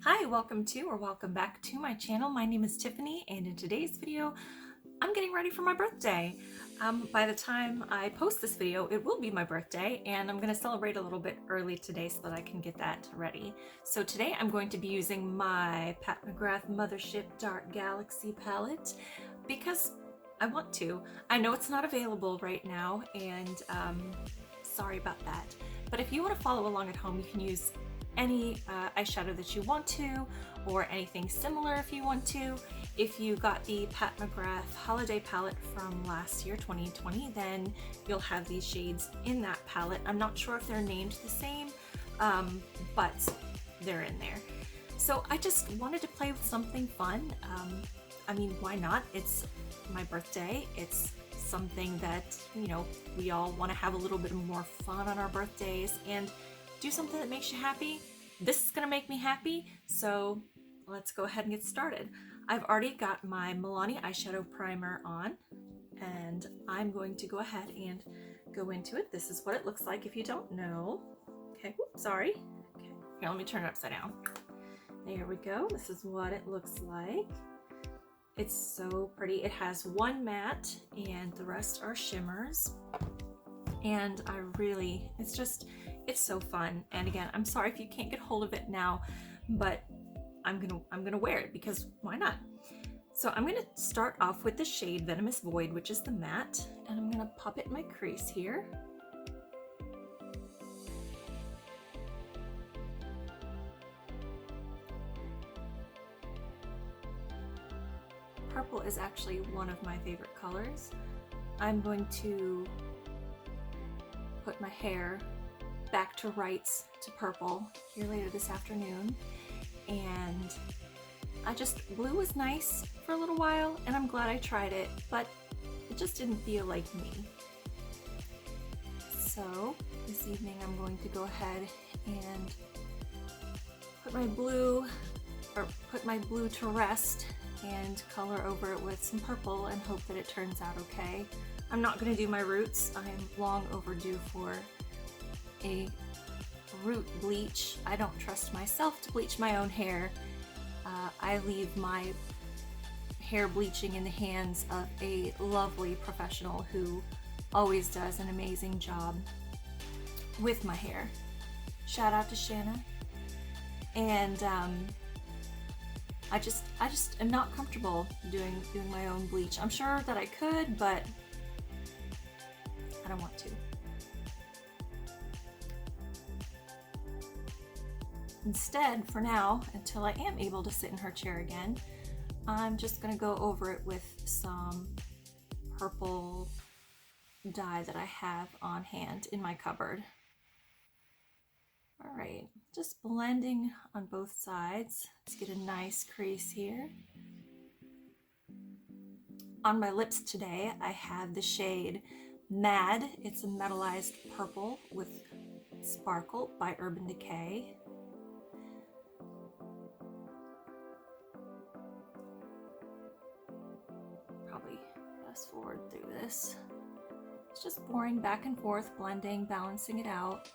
Hi, welcome back to my channel. My name is Tiffany, and in today's video, I'm getting ready for my birthday. By the time I post this video, it will be my birthday, and I'm going to celebrate a little bit early today so that I can get that ready. So today I'm going to be using my Pat McGrath Mothership Dark Galaxy palette because I want to. I know it's not available right now, and sorry about that. But if you want to follow along at home, you can use any eyeshadow that you want to, or anything similar if you want to. If you got the Pat McGrath holiday palette from last year, 2020, then you'll have these shades in that palette. I'm not sure if they're named the same, but they're in there. So I just wanted to play with something fun. I mean, why not? It's my birthday. It's something that, you know, we all want to have a little bit more fun on our birthdays and do something that makes you happy. This is gonna make me happy, so let's go ahead and get started. I've already got my Milani eyeshadow primer on, and I'm going to go ahead and go into it. This is what it looks like if you don't know. Okay, whoops, sorry. Okay, here, let me turn it upside down. There we go. This is what it looks like. It's so pretty. It has one matte and the rest are shimmers. And I really, it's so fun. And again, I'm sorry if you can't get hold of it now, but I'm gonna wear it because why not? So I'm gonna start off with the shade Venomous Void, which is the matte, and I'm gonna pop it in my crease here. Purple is actually one of my favorite colors. I'm going to put my hair back to rights to purple here later this afternoon, and blue was nice for a little while and I'm glad I tried it, but it just didn't feel like me. So this evening I'm going to go ahead and put my blue to rest and color over it with some purple and hope that it turns out okay. I'm not going to do my roots. I am long overdue for a root bleach. I don't trust myself to bleach my own hair. I leave my hair bleaching in the hands of a lovely professional who always does an amazing job with my hair. Shout out to Shanna. And I just am not comfortable doing my own bleach. I'm sure that I could, but I don't want to. Instead, for now, until I am able to sit in her chair again, I'm just going to go over it with some purple dye that I have on hand in my cupboard. All right, just blending on both sides. Let's get a nice crease here. On my lips today, I have the shade Mad. It's a metallized purple with sparkle by Urban Decay. Probably fast forward through this. It's just pouring back and forth, blending, balancing it out.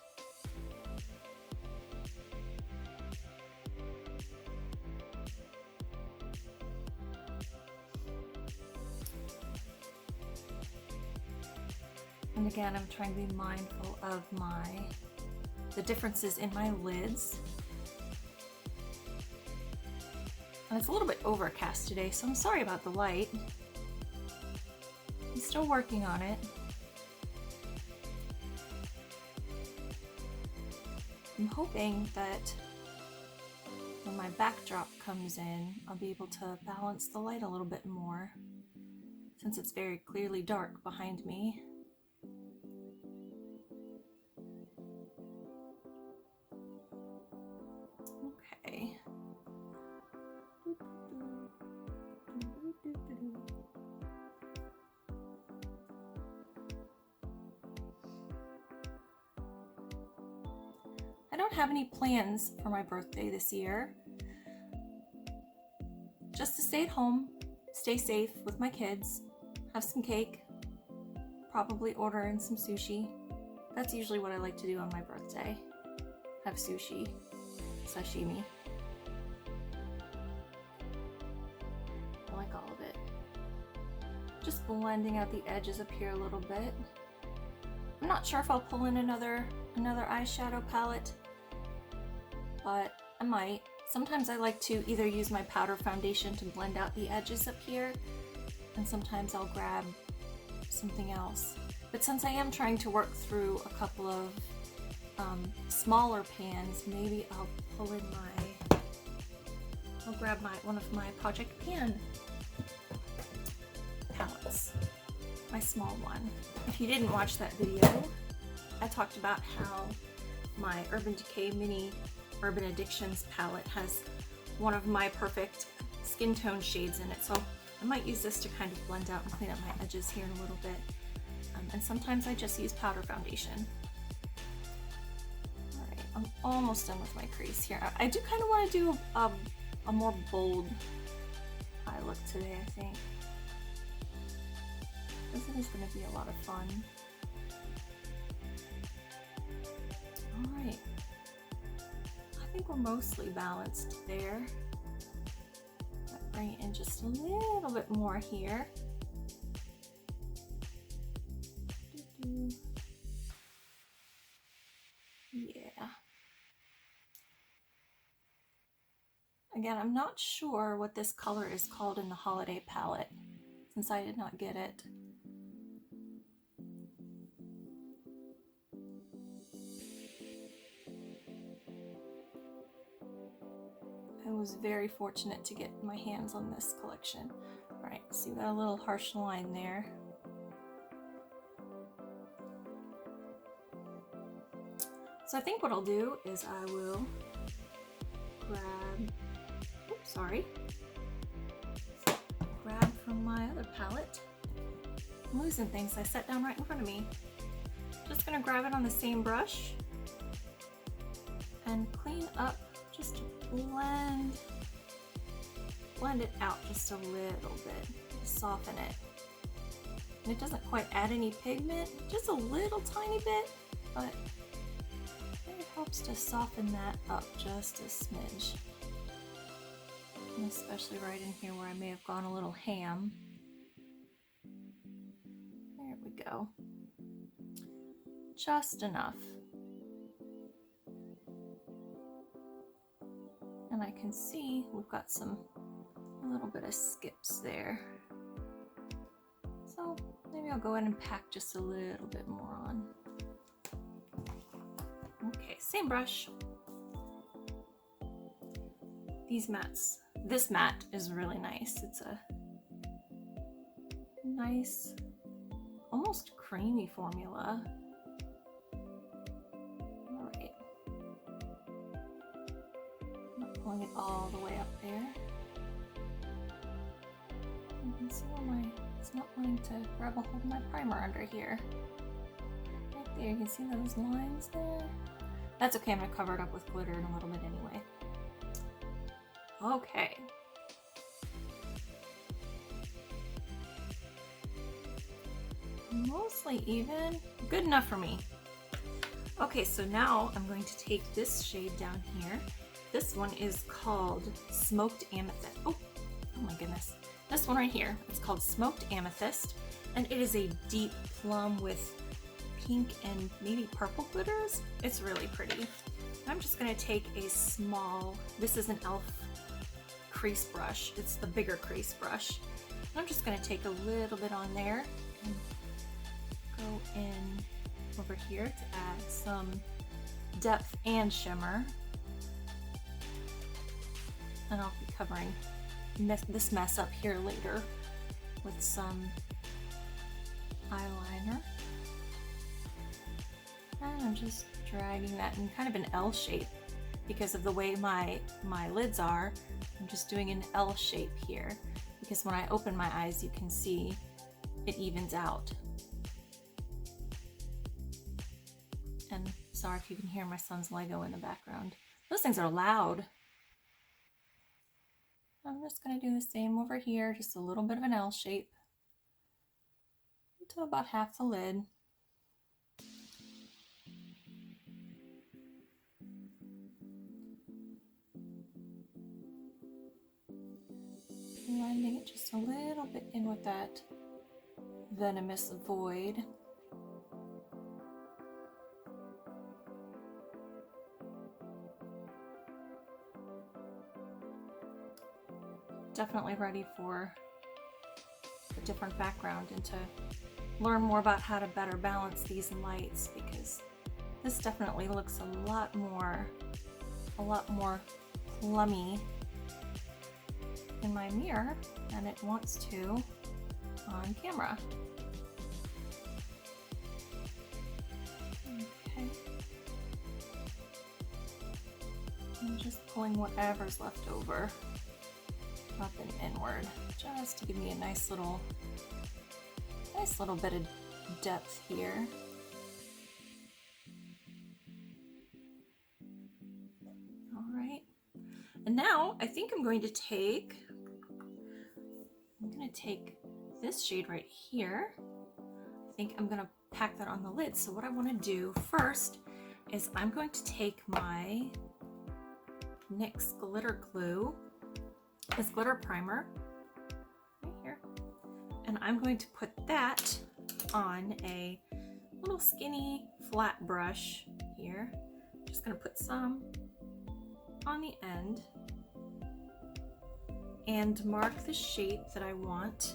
And again, I'm trying to be mindful of the differences in my lids. And it's a little bit overcast today, so I'm sorry about the light. I'm still working on it. I'm hoping that when my backdrop comes in, I'll be able to balance the light a little bit more, since it's very clearly dark behind me. Okay. I don't have any plans for my birthday this year. Just to stay at home, stay safe with my kids, have some cake, probably order in some sushi. That's usually what I like to do on my birthday. Have sushi, sashimi. Just blending out the edges up here a little bit. I'm not sure if I'll pull in another eyeshadow palette, but I might. Sometimes I like to either use my powder foundation to blend out the edges up here, and sometimes I'll grab something else. But since I am trying to work through a couple of smaller pans, maybe I'll pull in I'll grab one of my Project Pan palettes, my small one. If you didn't watch that video, I talked about how my Urban Decay Mini Urban Addictions palette has one of my perfect skin tone shades in it, so I might use this to kind of blend out and clean up my edges here in a little bit. And sometimes I just use powder foundation. Alright, I'm almost done with my crease here. I do kind of want to do a more bold eye look today, I think. This is going to be a lot of fun. Alright. I think we're mostly balanced there. Bring it in just a little bit more here. Yeah. Again, I'm not sure what this color is called in the holiday palette, since I did not get it. I was very fortunate to get my hands on this collection. All right, so you got a little harsh line there. So I think what I'll do is I will grab, oops, sorry, grab from my other palette. I'm losing things I set down right in front of me. Just gonna grab it on the same brush and clean up, just blend it out just a little bit, just soften it. And it doesn't quite add any pigment, just a little tiny bit, but it helps to soften that up just a smidge. And especially right in here where I may have gone a little ham. There we go. Just enough. And I can see we've got a little bit of skips there. So maybe I'll go in and pack just a little bit more on. Okay, same brush. These mattes. This matte is really nice. It's a nice, almost creamy formula. All right. Not pulling it all the way up there. You can see where it's not wanting to grab a hold of my primer under here. Right there, you can see those lines there. That's okay, I'm gonna cover it up with glitter in a little bit anyway. Okay. Mostly even, good enough for me. Okay, so now I'm going to take this shade down here. This one is called Smoked Amethyst. Oh my goodness. This one right here, it's called Smoked Amethyst, and it is a deep plum with pink and maybe purple glitters. It's really pretty. I'm just gonna take a small, this is an e.l.f. crease brush. It's the bigger crease brush. I'm just gonna take a little bit on there and go in over here to add some depth and shimmer. And I'll be covering this mess up here later with some eyeliner. And I'm just dragging that in kind of an L shape because of the way my lids are. I'm just doing an L shape here because when I open my eyes, you can see it evens out. And sorry if you can hear my son's Lego in the background. Those things are loud. I'm just going to do the same over here, just a little bit of an L shape to about half the lid. Blending it just a little bit in with that Venomous Void. Definitely ready for a different background and to learn more about how to better balance these lights, because this definitely looks a lot more plummy in my mirror than it wants to on camera. Okay. I'm just pulling whatever's left over up and inward, just to give me a nice little bit of depth here. All right, and now I think I'm going to take this shade right here. I think I'm gonna pack that on the lid. So what I want to do first is I'm going to take my NYX glitter glue, this glitter primer right here, and I'm going to put that on a little skinny flat brush here. Just gonna put some on the end and mark the shape that I want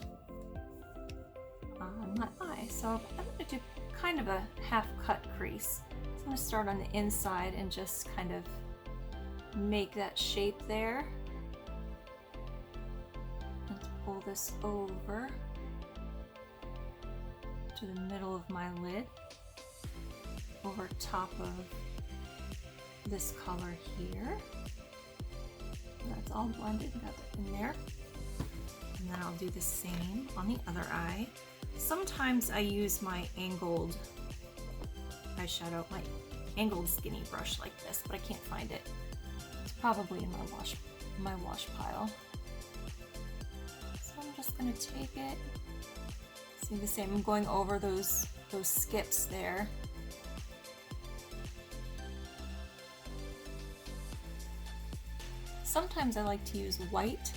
on my eye. So I'm gonna do kind of a half cut crease. So I'm gonna start on the inside and just kind of make that shape there. Let's pull this over to the middle of my lid, over top of this color here. That's all blended, got that in there. And then I'll do the same on the other eye. Sometimes I use my angled eyeshadow, my angled skinny brush like this, but I can't find it. It's probably in my wash pile. So I'm just gonna take it. See the same, I'm going over those skips there. Sometimes I like to use white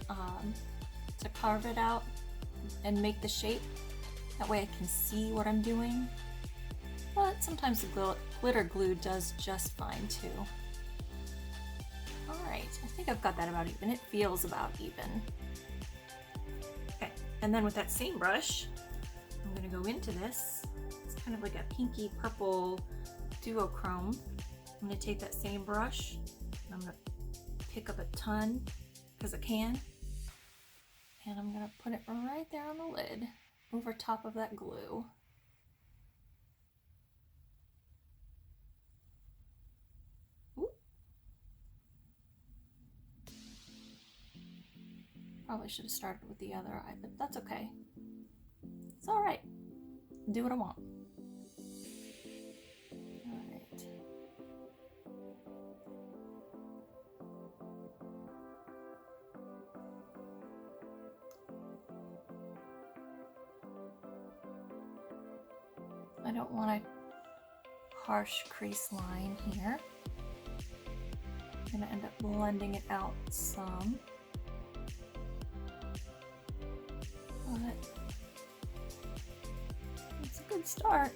to carve it out and make the shape. That way I can see what I'm doing. But sometimes the glitter glue does just fine too. Alright, I think I've got that about even. It feels about even. Okay, and then with that same brush, I'm gonna go into this. It's kind of like a pinky purple duochrome. I'm gonna take that same brush, and I'm gonna pick up a ton, because I can, and I'm gonna put it right there on the lid, over top of that glue. Ooh. Probably should have started with the other eye, but that's okay. It's all right. Do what I want. All right. I don't want a harsh crease line here. I'm gonna end up blending it out some. But it's a good start.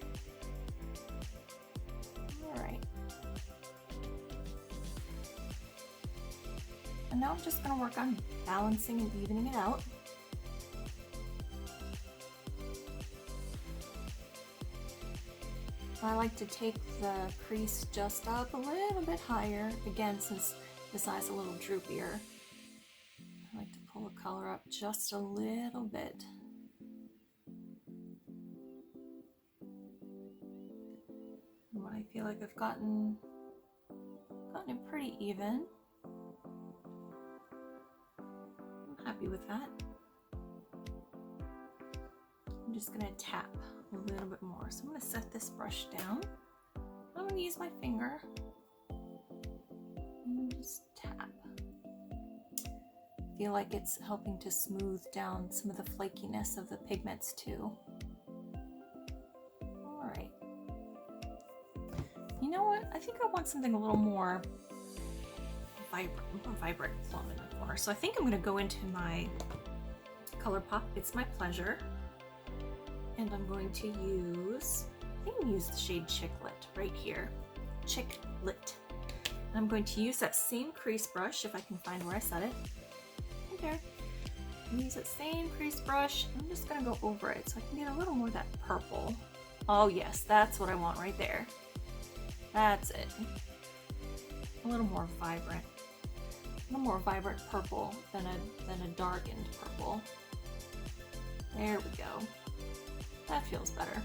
All right. And now I'm just gonna work on balancing and evening it out. I like to take the crease just up a little bit higher, again, since this eye's a little droopier. I like to pull the color up just a little bit. And when I feel like I've gotten it pretty even, I'm happy with that. I'm just gonna tap a little bit more. So I'm going to set this brush down. I'm going to use my finger and just tap. I feel like it's helping to smooth down some of the flakiness of the pigments too. All right. You know what? I think I want something a little more vibrant plum in the corner. So I think I'm going to go into my Colourpop It's My Pleasure. And I'm going to use, I think I'm use the shade Chicklet right here. Chicklet. I'm going to use that same crease brush, if I can find where I set it. Right there. Use that same crease brush. I'm just gonna go over it so I can get a little more of that purple. Oh yes, that's what I want right there. That's it. A little more vibrant. A little more vibrant purple than a darkened purple. There we go. That feels better.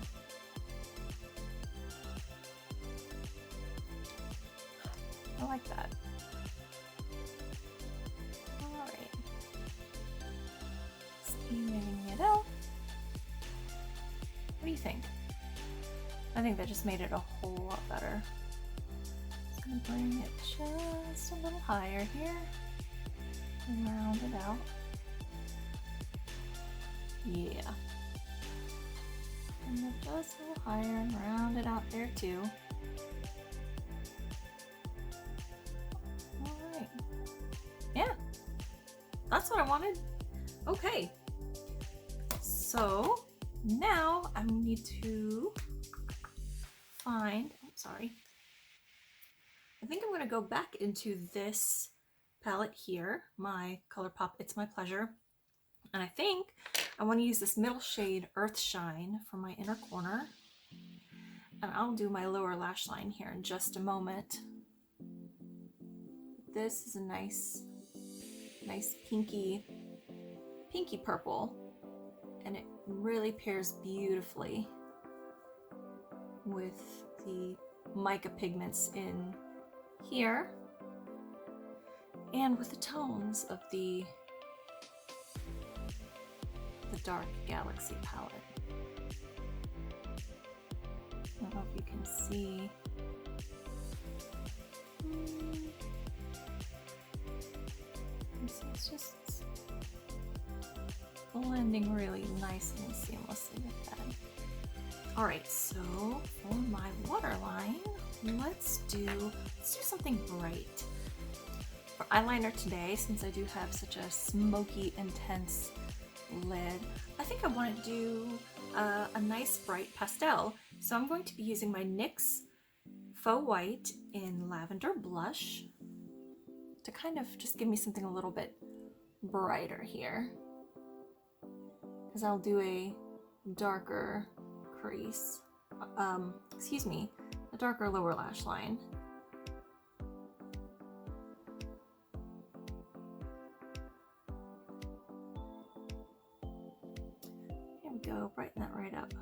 I like that. Alright. Steaming it out. What do you think? I think that just made it a whole lot better. Just gonna bring it just a little higher here and round it out. Yeah. And then just a little higher and round it out there too. Alright. Yeah. That's what I wanted. Okay. So now I need to find, oh, sorry. I think I'm going to go back into this palette here, my Colourpop It's My Pleasure. And I think I want to use this middle shade Earth Shine for my inner corner. And I'll do my lower lash line here in just a moment. This is a nice pinky purple. And it really pairs beautifully with the mica pigments in here and with the tones of the Dark Galaxy palette. I don't know if you can see. It's just blending really nicely and seamlessly with that. Alright, so for my waterline, let's do something bright. For eyeliner today, since I do have such a smoky, intense lid, I think I want to do a nice bright pastel. So I'm going to be using my NYX Faux White in Lavender Blush to kind of just give me something a little bit brighter here. Because I'll do a darker crease, excuse me, a darker lower lash line. Here we go, brighten that right up.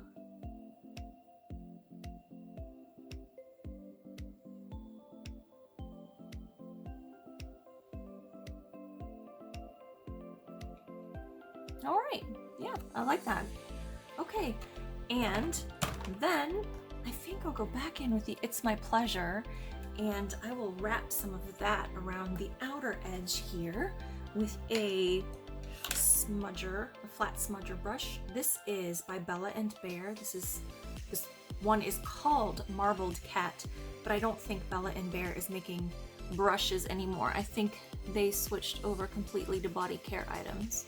All right, yeah, I like that. Okay, and then I think I'll go back in with the It's My Pleasure, and I will wrap some of that around the outer edge here with a smudger, a flat smudger brush. This is by Bella and Bear. This one is called Marbled Cat, but I don't think Bella and Bear is making brushes anymore. I think they switched over completely to body care items,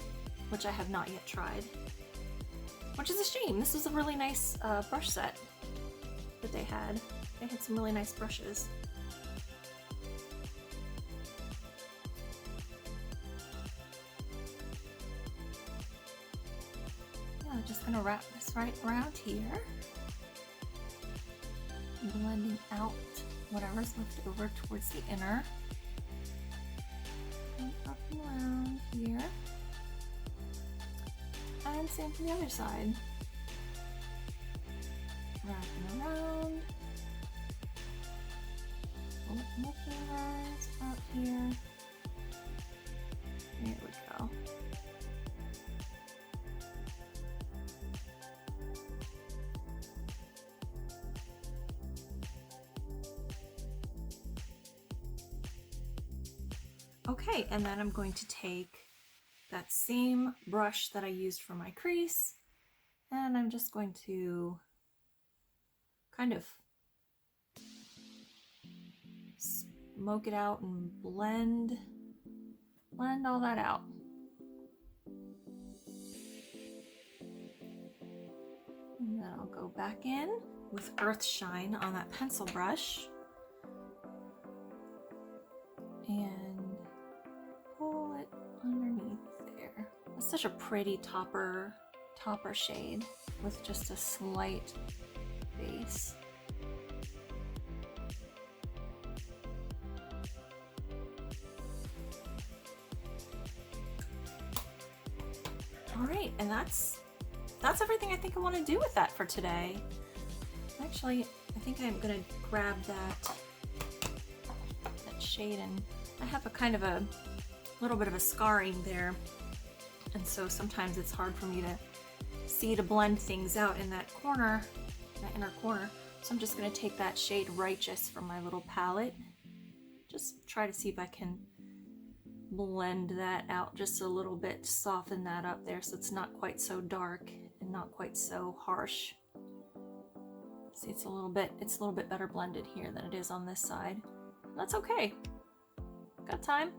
which I have not yet tried. Which is a shame. This was a really nice brush set that they had. They had some really nice brushes. Yeah, I'm just gonna wrap this right around here. Blending out whatever's left over towards the inner. And up and around here. And same for the other side. Wrapping around. Open my fingers out here. There we go. Okay, and then I'm going to take that same brush that I used for my crease, and I'm just going to kind of smoke it out and blend all that out. And then I'll go back in with Earth Shine on that pencil brush and pull it underneath there. It's such a pretty topper shade with just a slight base. All right, and that's everything I think I want to do with that for today. Actually, I think I'm gonna grab that shade, and I have a kind of a little bit of a scarring there, and so sometimes it's hard for me to blend things out in that corner, that inner corner. So I'm just gonna take that shade Righteous from my little palette, just try to see if I can blend that out just a little bit, soften that up there so it's not quite so dark and not quite so harsh. See, it's a little bit better blended here than it is on this side. That's okay. Got time.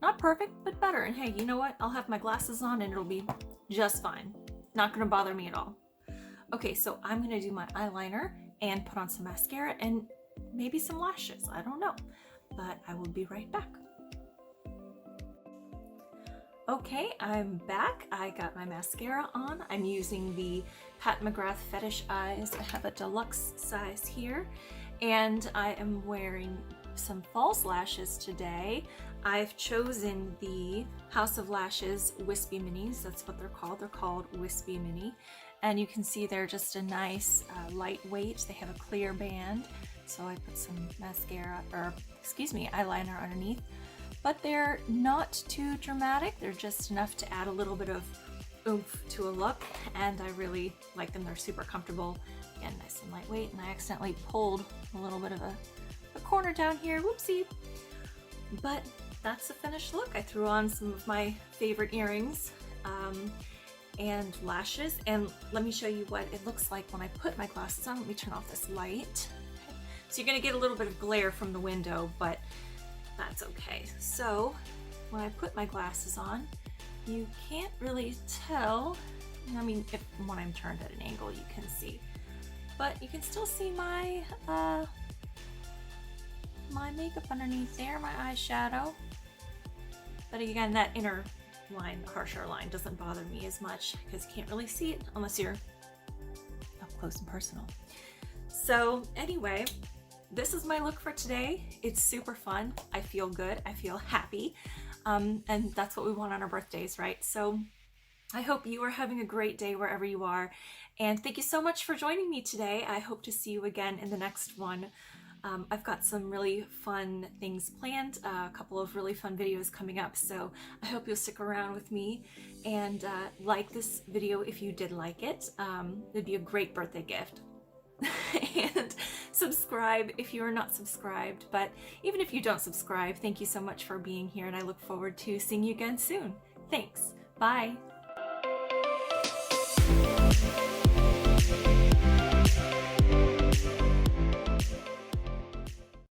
Not perfect, but better. And hey, you know what? I'll have my glasses on and it'll be just fine. Not gonna bother me at all. Okay, so I'm gonna do my eyeliner and put on some mascara and maybe some lashes. I don't know, but I will be right back. Okay, I'm back. I got my mascara on. I'm using the Pat McGrath Fetish Eyes. I have a deluxe size here, and I am wearing some false lashes today. I've chosen the House of Lashes Wispy Minis. That's what they're called. They're called Wispy Mini. And you can see they're just a nice lightweight. They have a clear band. So I put some eyeliner underneath. But they're not too dramatic. They're just enough to add a little bit of oomph to a look. And I really like them. They're super comfortable. Again, nice and lightweight. And I accidentally pulled a little bit of a corner down here. Whoopsie. But that's the finished look. I threw on some of my favorite earrings and lashes. And let me show you what it looks like when I put my glasses on. Let me turn off this light. Okay. So you're going to get a little bit of glare from the window, but that's okay. So when I put my glasses on, you can't really tell. I mean, when I'm turned at an angle, you can see. But you can still see my my makeup underneath there, my eyeshadow. But again, that inner line, the harsher line, doesn't bother me as much because you can't really see it unless you're up close and personal. So anyway, this is my look for today. It's super fun. I feel good. I feel happy. And that's what we want on our birthdays, right? So I hope you are having a great day wherever you are. And thank you so much for joining me today. I hope to see you again in the next one. I've got some really fun things planned, a couple of really fun videos coming up, so I hope you'll stick around with me and like this video if you did like it. It'd be a great birthday gift. And subscribe if you are not subscribed, but even if you don't subscribe, thank you so much for being here, and I look forward to seeing you again soon. Thanks. Bye.